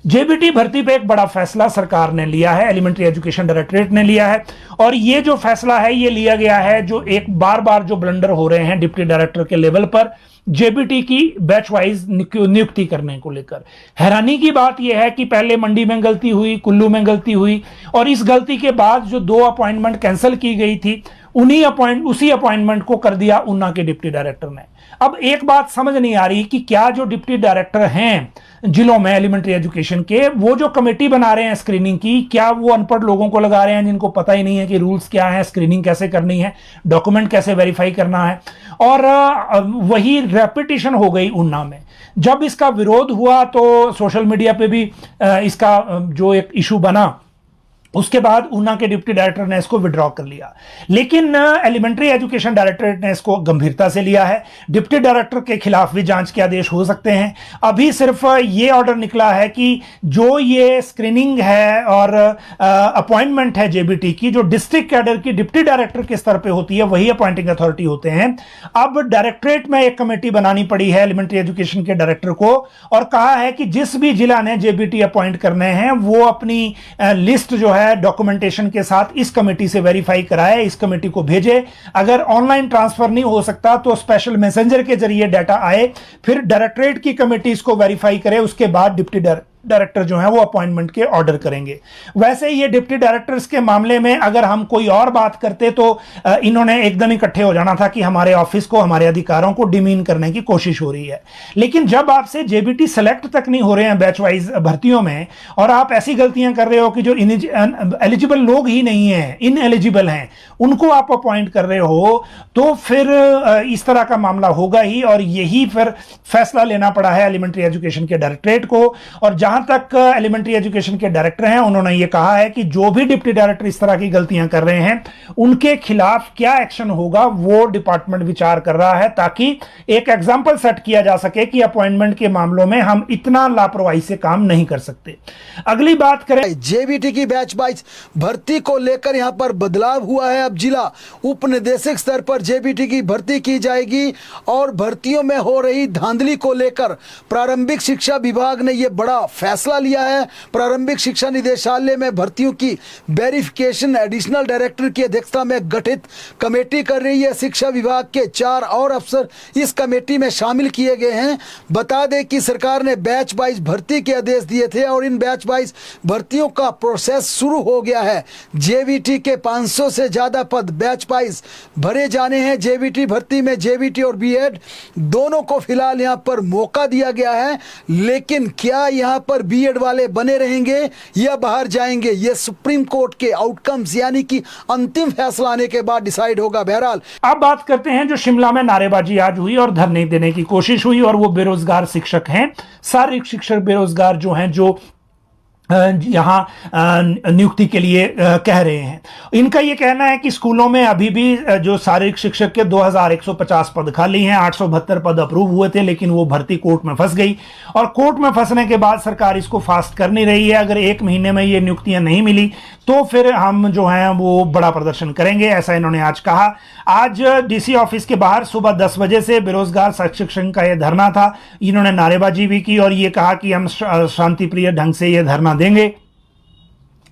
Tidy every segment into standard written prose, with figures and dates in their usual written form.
JBT भर्ती पे एक बड़ा फैसला सरकार ने लिया है, एलिमेंट्री एजुकेशन डायरेक्टरेट ने लिया है। और ये जो फैसला है ये लिया गया है जो एक बार बार जो ब्लंडर हो रहे हैं डिप्टी डायरेक्टर के लेवल पर जेबीटी की बैच वाइज नियुक्ति करने को लेकर। हैरानी की बात यह है कि पहले मंडी में गलती हुई, कुल्लू में गलती हुई, और इस गलती के बाद जो 2 अपॉइंटमेंट कैंसिल की गई थी उसी अपॉइंटमेंट को कर दिया ऊना के डिप्टी डायरेक्टर ने। अब एक बात समझ नहीं आ रही कि क्या जो डिप्टी डायरेक्टर हैं जिलों में एलिमेंट्री एजुकेशन के, वो जो कमेटी बना रहे हैं स्क्रीनिंग की, क्या वो अनपढ़ लोगों को लगा रहे हैं जिनको पता ही नहीं है कि रूल्स क्या है, स्क्रीनिंग कैसे करनी है, डॉक्यूमेंट कैसे वेरीफाई करना है। और वही रेपिटेशन हो गई ऊना में। जब इसका विरोध हुआ तो सोशल मीडिया पे भी इसका जो एक इशू बना, उसके बाद ऊना के डिप्टी डायरेक्टर ने इसको विड्रॉ कर लिया। लेकिन एलिमेंट्री एजुकेशन डायरेक्टरेट ने इसको गंभीरता से लिया है। डिप्टी डायरेक्टर के खिलाफ भी जांच के आदेश हो सकते हैं। अभी सिर्फ ये ऑर्डर निकला है कि जो ये स्क्रीनिंग है और अपॉइंटमेंट है जेबीटी की, जो डिस्ट्रिक्ट कैडर की डिप्टी डायरेक्टर के स्तर पे होती है वही अपॉइंटिंग अथॉरिटी होते हैं। अब डायरेक्टरेट में एक कमेटी बनानी पड़ी है एलिमेंट्री एजुकेशन के डायरेक्टर को, और कहा है कि जिस भी जिला ने जेबीटी अपॉइंट करने हैं वो अपनी लिस्ट जो है डॉक्यूमेंटेशन के साथ इस कमेटी से वेरीफाई कराए, इस कमेटी को भेजे। अगर ऑनलाइन ट्रांसफर नहीं हो सकता तो स्पेशल मैसेंजर के जरिए डाटा आए, फिर डायरेक्टरेट की कमेटी इसको वेरीफाई करे, उसके बाद डिप्टी डायरेक्टर जो है वो अपॉइंटमेंट के ऑर्डर करेंगे। वैसे ये डिप्टी डायरेक्टर्स के मामले में अगर हम कोई और बात करते तो इन्होंने एकदम इकट्ठे हो जाना था कि हमारे ऑफिस को, हमारे अधिकारों को डिमीन करने की कोशिश हो रही है। लेकिन जब आपसे जेबीटी सेलेक्ट तक नहीं हो रहे हैं बैच वाइज भर्तियों में, और आप ऐसी गलतियां कर रहे हो कि जो एलिजिबल लोग ही नहीं है, इनएलिजिबल हैं, उनको आप अपॉइंट कर रहे हो, तो फिर इस तरह का मामला होगा ही। और यही फिर फैसला लेना पड़ा है एलिमेंट्री एजुकेशन के डायरेक्टरेट को। और जहां तक एलिमेंट्री एजुकेशन के डायरेक्टर हैं, उन्होंने ये कहा है कि जो भी डिप्टी डायरेक्टर इस तरह की गलतियां कर रहे हैं उनके खिलाफ क्या एक्शन होगा वो डिपार्टमेंट विचार कर रहा है, ताकि एक एग्जांपल सेट किया जा सके कि अपॉइंटमेंट के मामलों में हम इतना लापरवाही से काम नहीं कर सकते। अगली बात करें जेबीटी की बैच वाइज भर्ती को लेकर यहां पर बदलाव हुआ है। अब जिला उप निदेशक स्तर पर जेबीटी की भर्ती की जाएगी, और भर्तियों में हो रही धांधली को लेकर प्रारंभिक शिक्षा विभाग ने यह बड़ा फैसला लिया है। प्रारंभिक शिक्षा निदेशालय में भर्तियों की वेरिफिकेशन एडिशनल डायरेक्टर की अध्यक्षता में गठित कमेटी कर रही है। शिक्षा विभाग के 4 और अफसर इस कमेटी में शामिल किए गए हैं। बता दें कि सरकार ने बैच वाइज भर्ती के आदेश दिए थे और इन बैच वाइज भर्तियों का प्रोसेस शुरू हो गया है। जेबीटी के 500 से ज्यादा पद बैच वाइज भरे जाने हैं। जेबीटी भर्ती में जेबीटी और बीएड दोनों को फिलहाल यहां पर मौका दिया गया है, लेकिन क्या यहां पर बीएड वाले बने रहेंगे या बाहर जाएंगे, ये सुप्रीम कोर्ट के आउटकम्स यानी कि अंतिम फैसला आने के बाद डिसाइड होगा। बहरहाल अब बात करते हैं जो शिमला में नारेबाजी आज हुई और धरने देने की कोशिश हुई, और वो बेरोजगार शिक्षक हैं। शारीरिक शिक्षक बेरोजगार जो हैं, जो यहां नियुक्ति के लिए कह रहे हैं। इनका यह कहना है कि स्कूलों में अभी भी जो शारीरिक शिक्षक के 2150 पद खाली हैं, 872 पद अप्रूव हुए थे, लेकिन वो भर्ती कोर्ट में फंस गई, और कोर्ट में फंसने के बाद सरकार इसको फास्ट कर नहीं रही है। अगर 1 महीने में ये नियुक्तियां नहीं मिली तो फिर हम जो हैं वो बड़ा प्रदर्शन करेंगे, ऐसा इन्होंने आज कहा। आज डीसी ऑफिस के बाहर सुबह 10 बजे से बेरोजगार शिक्षक का यह धरना था। इन्होंने नारेबाजी भी की और ये कहा कि हम शांतिप्रिय ढंग से ये धरना देंगे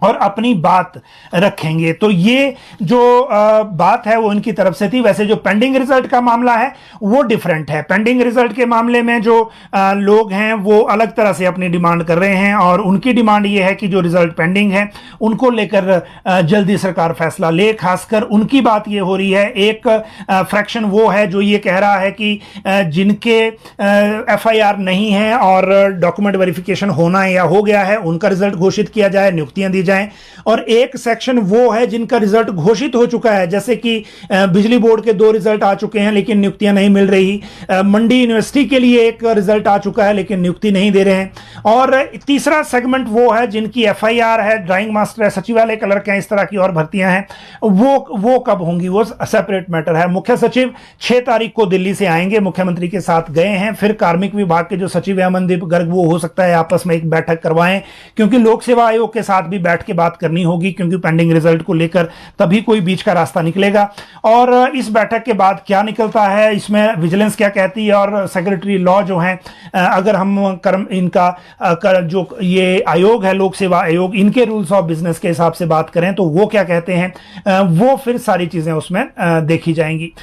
और अपनी बात रखेंगे। तो ये जो बात है वो इनकी तरफ से थी। वैसे जो पेंडिंग रिजल्ट का मामला है वो डिफरेंट है। पेंडिंग रिजल्ट के मामले में जो लोग हैं वो अलग तरह से अपनी डिमांड कर रहे हैं, और उनकी डिमांड ये है कि जो रिजल्ट पेंडिंग है उनको लेकर जल्दी सरकार फैसला ले। खासकर उनकी बात ये हो रही है, एक फ्रैक्शन वो है जो ये कह रहा है कि जिनके FIR नहीं है और डॉक्यूमेंट वेरिफिकेशन होना या हो गया है उनका रिजल्ट घोषित किया जाए, नियुक्तियां दी जाए। और एक सेक्शन वो है जिनका रिजल्ट घोषित हो चुका है, जैसे कि बिजली बोर्ड के 2 रिजल्ट आ चुके हैं लेकिन नियुक्तियां नहीं मिल रही, मंडी यूनिवर्सिटी के लिए एक रिजल्ट आ चुका है लेकिन नियुक्ति नहीं दे रहे हैं। और तीसरा सेगमेंट वो है जिनकी FIR है, ड्राइंग मास्टर है, सचिवालय क्लर्क हैं, इस तरह की और भर्तियां हैं। वो कब होंगी वो सेपरेट मैटर है। मुख्य सचिव 6 तारीख को दिल्ली से आएंगे, मुख्यमंत्री के साथ गए हैं। फिर कार्मिक विभाग के जो सचिव है अमनदीप गर्ग, वो हो सकता है आपस में एक बैठक करवाएं, क्योंकि लोक सेवा आयोग के साथ भी बैठक बैठ के बात करनी होगी, क्योंकि पेंडिंग रिजल्ट को लेकर तभी कोई बीच का रास्ता निकलेगा। और इस बैठक के बाद क्या निकलता है, इसमें विजिलेंस क्या कहती है और सेक्रेटरी लॉ जो हैं, अगर हम जो ये आयोग है लोक सेवा आयोग, इनके रूल्स ऑफ बिजनेस के हिसाब से बात करें तो वो क्या कहते हैं, वो फिर सारी चीजें उसमें देखी जाएंगी।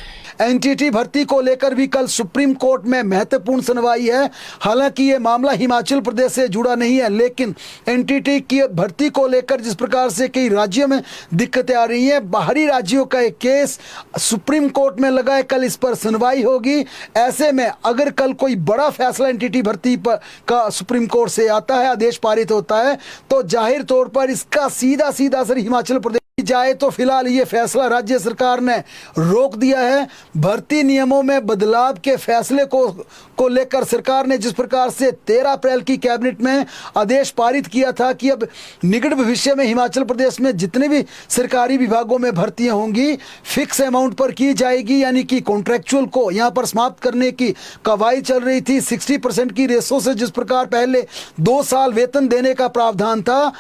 एनटीटी भर्ती को लेकर भी कल सुप्रीम कोर्ट में महत्वपूर्ण सुनवाई है। हालांकि ये मामला हिमाचल प्रदेश से जुड़ा नहीं है, लेकिन एनटीटी की भर्ती को लेकर जिस प्रकार से कई राज्यों में दिक्कतें आ रही हैं, बाहरी राज्यों का एक केस सुप्रीम कोर्ट में लगा है, कल इस पर सुनवाई होगी। ऐसे में अगर कल कोई बड़ा फैसला एनटीटी भर्ती पर का सुप्रीम कोर्ट से आता है, आदेश पारित होता है, तो जाहिर तौर पर इसका सीधा सीधा असर हिमाचल प्रदेश जाए। तो फिलहाल ये फैसला राज्य सरकार ने रोक दिया है। भर्ती नियमों में बदलाव के फैसले को लेकर सरकार ने जिस प्रकार से 13 अप्रैल की कैबिनेट में आदेश पारित किया था कि अब निकट भविष्य में हिमाचल प्रदेश में जितने भी सरकारी विभागों में भर्तियां होंगी फिक्स अमाउंट पर की जाएगी, यानी कि कॉन्ट्रैक्चुअल को यहां पर समाप्त करने की कवायद चल रही थी। 60% की रेशो से जिस प्रकार पहले 2 साल वेतन देने का प्रावधान था,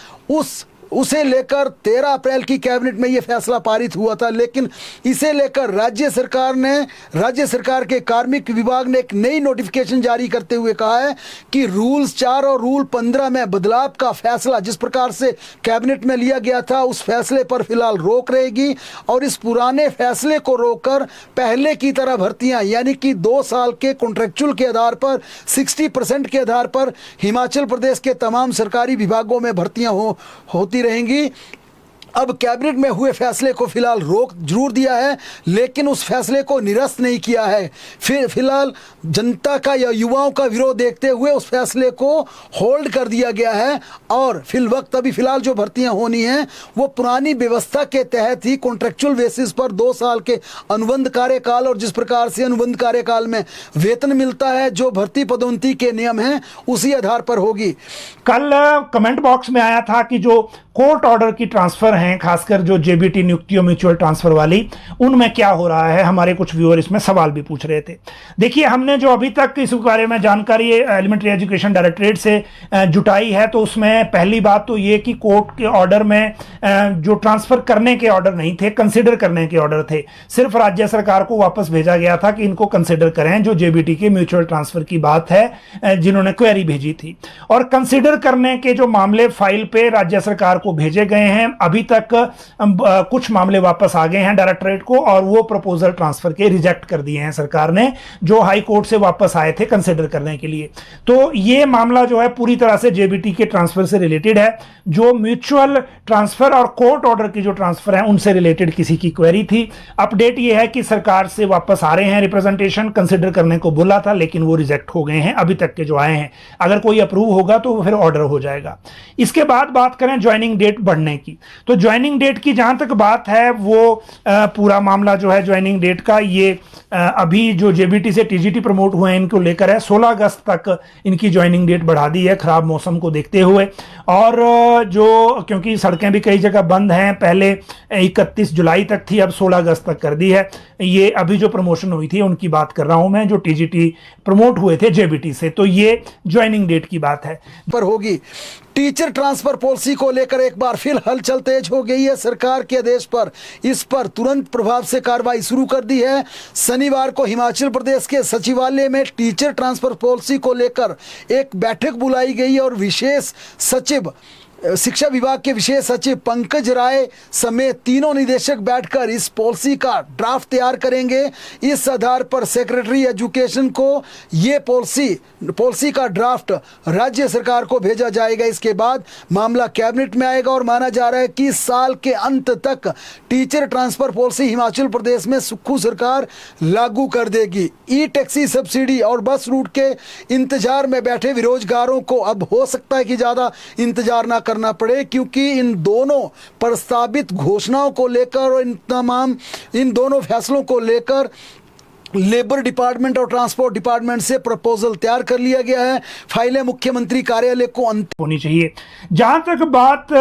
उसे लेकर 13 अप्रैल की कैबिनेट में यह फैसला पारित हुआ था। लेकिन इसे लेकर राज्य सरकार के कार्मिक विभाग ने एक नई नोटिफिकेशन जारी करते हुए कहा है कि रूल्स 4 और रूल 15 में बदलाव का फैसला जिस प्रकार से कैबिनेट में लिया गया था, उस फैसले पर फिलहाल रोक रहेगी और इस पुराने फैसले को रोककर पहले की तरह भर्तियां, यानी कि 2 साल के कॉन्ट्रैक्चुअल के आधार पर 60% के आधार पर हिमाचल प्रदेश के तमाम सरकारी विभागों में भर्तियां होती रहेंगी। अब कैबिनेट में हुए फैसले को फिलहाल रोक जरूर दिया है, लेकिन उस फैसले को निरस्त नहीं किया है। फिलहाल जनता का या युवाओं का विरोध देखते हुए उस फैसले को होल्ड कर दिया गया है और फिलहाल जो भर्तियां होनी हैं वो पुरानी व्यवस्था के तहत ही कॉन्ट्रैक्चुअल बेसिस पर 2 साल के अनुबंध कार्यकाल, और जिस प्रकार से अनुबंध कार्यकाल में वेतन मिलता है, जो भर्ती पदोन्नति के नियम हैं, उसी आधार पर होगी। कल कमेंट बॉक्स में आया था कि जो कोर्ट ऑर्डर की ट्रांसफर हैं, खासकर जो जेबीटी नियुक्तियों म्यूचुअल ट्रांसफर वाली, उनमें क्या हो रहा है। हमारे कुछ व्यूअर इसमें सवाल भी पूछ रहे थे। देखिए, हमने जो अभी तक इस बारे में जानकारी एलिमेंट्री एजुकेशन डायरेक्टरेट से जुटाई है, तो उसमें पहली बात तो ये कि कोर्ट के ऑर्डर में जो ट्रांसफर करने के ऑर्डर नहीं थे, कंसिडर करने के ऑर्डर थे। सिर्फ राज्य सरकार को वापस भेजा गया था कि इनको कंसिडर करें, जो जेबीटी के म्यूचुअल ट्रांसफर की बात है, जिन्होंने क्वेरी भेजी थी। और कंसिडर करने के जो मामले फाइल पे राज्य सरकार को भेजे गए हैं, अभी तक कुछ मामले वापस आ गए हैं डायरेक्टरेट को, और वो प्रपोजल ट्रांसफर के रिजेक्ट कर दिए हैं सरकार ने, जो हाई कोर्ट से वापस आए थे कंसिडर करने के लिए। तो ये मामला जो है पूरी तरह से जेबीटी के ट्रांसफर से रिलेटेड है। जो म्यूचुअल ट्रांसफर और कोर्ट ऑर्डर की जो ट्रांसफर है, उनसे रिलेटेड किसी की क्वेरी थी। अपडेट ये है कि सरकार से वापस आ रहे हैं रिप्रेजेंटेशन, कंसिडर करने को बोला था, लेकिन वो रिजेक्ट हो गए हैं अभी तक के जो आए हैं। अगर कोई अप्रूव होगा तो फिर ऑर्डर हो जाएगा। इसके बाद बात करें ज्वाइनिंग डेट बढ़ने की, तो ज्वाइनिंग डेट की जहां तक बात है, वो पूरा मामला जो है ज्वाइनिंग डेट का, ये अभी जो जेबीटी से टीजीटी प्रमोट हुए हैं इनको लेकर है। 16 अगस्त तक इनकी ज्वाइनिंग डेट बढ़ा दी है खराब मौसम को देखते हुए। और जो क्योंकि सड़कें भी कई जगह बंद हैं, पहले 31 जुलाई तक थी, अब 16 अगस्त तक कर दी है। ये अभी जो प्रमोशन हुई थी उनकी बात कर रहा हूं मैं, जो टीजीटी प्रमोट हुए थे जेबीटी से। तो ये ज्वाइनिंग डेट की बात है पर होगी। टीचर ट्रांसफर पॉलिसी को लेकर एक बार फिर हलचल तेज हो गई है। सरकार के आदेश पर इस पर तुरंत प्रभाव से कार्रवाई शुरू कर दी है। शनिवार को हिमाचल प्रदेश के सचिवालय में टीचर ट्रांसफर पॉलिसी को लेकर एक बैठक बुलाई गई और विशेष सचिव, शिक्षा विभाग के विशेष सचिव पंकज राय समेत तीनों निदेशक बैठकर इस पॉलिसी का ड्राफ्ट तैयार करेंगे। इस आधार पर सेक्रेटरी एजुकेशन को ये पॉलिसी का ड्राफ्ट राज्य सरकार को भेजा जाएगा। इसके बाद मामला कैबिनेट में आएगा और माना जा रहा है कि साल के अंत तक teacher transfer policy Himachal Pradesh में सुक्खू सरकार लागू कर देगी। ई टैक्सी सब्सिडी और बस रूट के इंतजार में बैठे बेरोजगारों को अब हो सकता है कि ज़्यादा इंतजार ना करना पड़े, क्योंकि इन दोनों प्रस्तावित घोषणाओं को लेकर और इन दोनों फैसलों को लेकर लेबर डिपार्टमेंट और ट्रांसपोर्ट डिपार्टमेंट से प्रपोजल तैयार कर लिया गया है। फाइलें मुख्यमंत्री कार्यालय को होनी चाहिए। जहां तक बात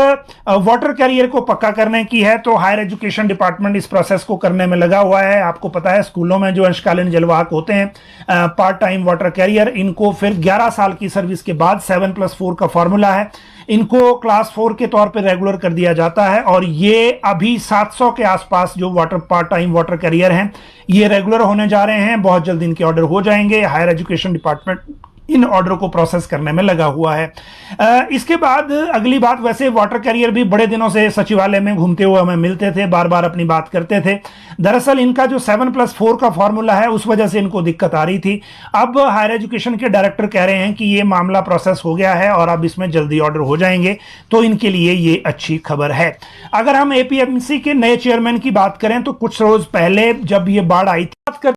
वाटर कैरियर को पक्का करने की है तो हायर एजुकेशन डिपार्टमेंट इस प्रोसेस को करने में लगा हुआ है। आपको पता है स्कूलों में जो अंशकालीन जलवाहक होते हैं पार्ट टाइम वाटर कैरियर, इनको फिर 11 साल की सर्विस के बाद 7+4 का फॉर्मूला है, इनको क्लास 4 के तौर पर रेगुलर कर दिया जाता है और ये अभी 700 के आसपास जो पार्ट टाइम वाटर कैरियर हैं ये रेगुलर होने जा रहे हैं। बहुत जल्द इनके ऑर्डर हो जाएंगे। हायर एजुकेशन डिपार्टमेंट इन ऑर्डर को प्रोसेस करने में लगा हुआ है। इसके बाद अगली बात, वैसे वाटर कैरियर भी बड़े दिनों से सचिवालय में घूमते हुए हमें मिलते थे, बार बार अपनी बात करते थे। दरअसल इनका जो 7+4 का फॉर्मूला है उस वजह से इनको दिक्कत आ रही थी। अब हायर एजुकेशन के डायरेक्टर कह रहे हैं कि ये मामला प्रोसेस हो गया है और अब इसमें जल्दी ऑर्डर हो जाएंगे, तो इनके लिए ये अच्छी खबर है। अगर हम एपीएमसी के नए चेयरमैन की बात करें तो कुछ रोज पहले जब ये बाढ़ आई थी,